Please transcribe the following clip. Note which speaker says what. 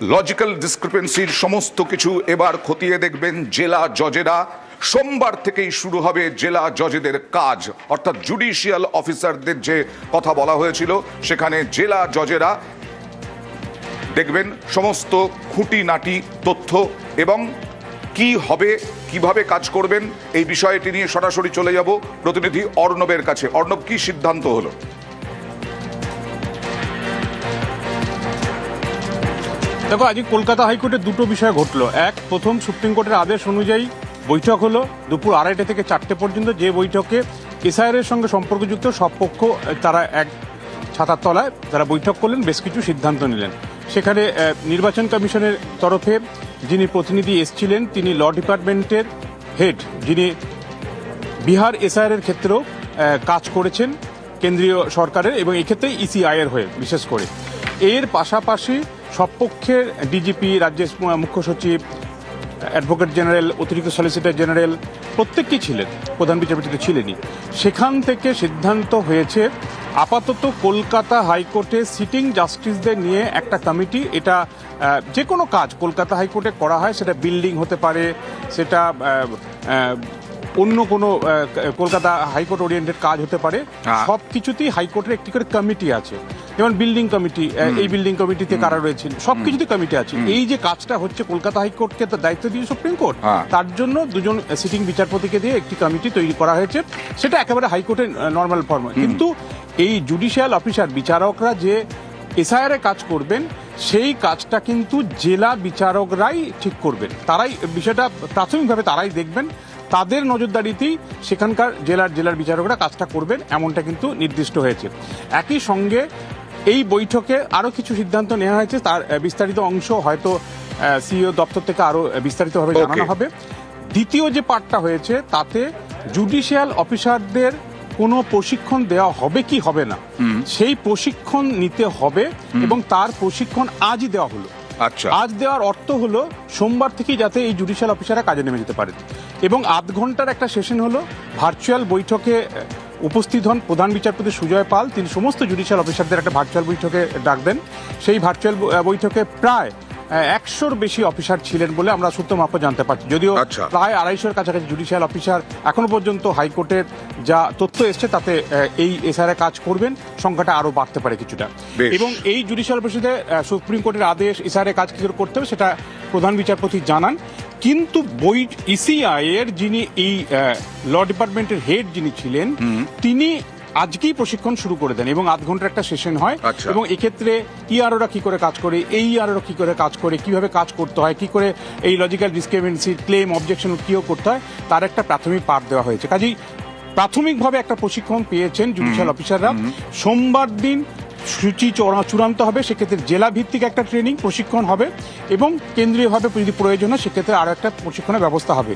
Speaker 1: Logical ডিসক্রিপেন্সির সমস্ত কিছু এবার খতিয়ে দেখবেন জেলা জজেরা। সোমবার থেকেই শুরু হবে জেলা জজেদের কাজ, অর্থাৎ জুডিশিয়াল অফিসারদের যে কথা বলা হয়েছিল সেখানে জেলা জজেরা দেখবেন সমস্ত খুঁটিনাটি তথ্য এবং কি হবে, কিভাবে কাজ করবেন, এই বিষয়টি নিয়ে সরাসরি চলে যাব প্রতিনিধি অর্ণবের কাছে। অর্ণব, কি সিদ্ধান্ত হলো?
Speaker 2: দেখো, আজ কলকাতা হাইকোর্টে দুটো বিষয় ঘটলো। এক, প্রথম সুপ্রিম কোর্টের আদেশ অনুযায়ী বৈঠক হলো দুপুর 2:30 থেকে 4টে পর্যন্ত, যে বৈঠকে এসআইআর সঙ্গে সম্পর্কযুক্ত সব পক্ষ তারা এক ছাতার তলায় তারা বৈঠক করলেন, বেশ কিছু সিদ্ধান্ত নিলেন। সেখানে নির্বাচন কমিশনের তরফে যিনি প্রতিনিধি এসছিলেন তিনি ল ডিপার্টমেন্টের হেড, যিনি বিহার এসআইআর ক্ষেত্রেও কাজ করেছেন কেন্দ্রীয় সরকারের এবং এক্ষেত্রে ইসিআইয়ের হয়ে বিশেষ করে। এর পাশাপাশি সব পক্ষের ডিজিপি, রাজ্যের মুখ্য সচিব, অ্যাডভোকেট জেনারেল, অতিরিক্ত সলিসিটর জেনারেল প্রত্যেকেই ছিলেন, প্রধান বিচারপতি ছিলেনই। সেখান থেকে সিদ্ধান্ত হয়েছে আপাতত কলকাতা হাইকোর্টে সিটিং জাস্টিসদের নিয়ে একটা কমিটি, এটা যে কোনো কাজ কলকাতা হাইকোর্টে করা হয়, সেটা বিল্ডিং হতে পারে, সেটা অন্য কোনো কলকাতা হাইকোর্ট ওরিয়েন্টেড কাজ হতে পারে, সব কিছুতেই হাইকোর্টের একটি করে কমিটি আছে। যেমন বিল্ডিং কমিটি, এই বিল্ডিং কমিটিতে কারা রয়েছেন, সবকিছুতে কমিটি আছে। এই যে কাজটা হচ্ছে কলকাতা হাইকোর্টকে তো দায়িত্ব দিয়ে সুপ্রিম কোর্ট, তার জন্য দুজন সিটিং বিচারপতিকে দিয়ে একটি কমিটি তৈরি করা হয়েছে। সেটা একেবারে হাইকোর্টের নর্মাল ফর্ম। কিন্তু এই জুডিশিয়াল অফিসার বিচারকরা যে এসআইআর কাজ করবেন, সেই কাজটা কিন্তু জেলা বিচারকরাই ঠিক করবেন। তারাই বিষয়টা প্রাথমিকভাবে তারাই দেখবেন, তাদের নজরদারিতেই সেখানকার জেলার বিচারকরা কাজটা করবেন, এমনটা কিন্তু নির্দিষ্ট হয়েছে। একই সঙ্গে এই বৈঠকে আরও কিছু সিদ্ধান্ত নেওয়া হয়েছে, তার বিস্তারিত অংশ হয়তো সিইও দপ্তর থেকে আরও বিস্তারিতভাবে জানানো হবে। দ্বিতীয় যে পার্টটা হয়েছে তাতে জুডিশিয়াল অফিসারদের কোনো প্রশিক্ষণ দেওয়া হবে কি হবে না, সেই প্রশিক্ষণ নিতে হবে এবং তার প্রশিক্ষণ আজই দেওয়া হলো।
Speaker 1: আচ্ছা,
Speaker 2: আজ দেওয়ার অর্থ হলো সোমবার থেকেই যাতে এই জুডিশিয়াল অফিসাররা কাজে নেমে যেতে পারেন। এবং 8 ঘন্টার একটা সেশন হলো, ভার্চুয়াল বৈঠকে উপস্থিত হন প্রধান বিচারপতি সুজয় পাল। তিনি সমস্ত জুডিশিয়াল অফিসারদের একটা ভার্চুয়াল বৈঠকে ডাক দেন। সেই ভার্চুয়াল বৈঠকে প্রায় 100-র বেশি অফিসার ছিলেন বলে আমরা সূত্র মারফত জানতে পারছি। যদিও প্রায় 250-র কাছাকাছি জুডিশিয়াল অফিসার এখনো পর্যন্ত হাইকোর্টের যা তথ্য এসছে তাতে এই এসআইআর কাজ করবেন, সংখ্যাটা আরো বাড়তে পারে কিছুটা। এবং এই জুডিশিয়াল অফিসে সুপ্রিম কোর্টের আদেশ এসআইআর কাজ কি করে করতে হবে সেটা প্রধান বিচারপতি জানান। কিন্তু ইসিআই এর যিনি এই ল ডিপার্টমেন্টের হেড যিনি ছিলেন, তিনি আজকেই প্রশিক্ষণ শুরু করে দেন এবং 8 ঘন্টার একটা সেশন হয়। এবং এক্ষেত্রে ইআরওরা কি করে কাজ করে, এই ইআরওরা কি করে কাজ করে, কিভাবে কাজ করতে হয়, কি করে এই লজিক্যাল ডিসক্রিমিনেন্সি, ক্লেম, অবজেকশন কিও করতে হয়, তার একটা প্রাথমিক পাঠ দেওয়া হয়েছে। কাজেই প্রাথমিকভাবে একটা প্রশিক্ষণ পেয়েছেন জুডিশিয়াল অফিসাররা। সোমবার দিন সূচি চূড়ান্ত হবে, সেক্ষেত্রে জেলা ভিত্তিক একটা ট্রেনিং প্রশিক্ষণ হবে এবং কেন্দ্রীয়ভাবে যদি প্রয়োজন হয় সেক্ষেত্রে আরো একটা প্রশিক্ষণের ব্যবস্থা হবে।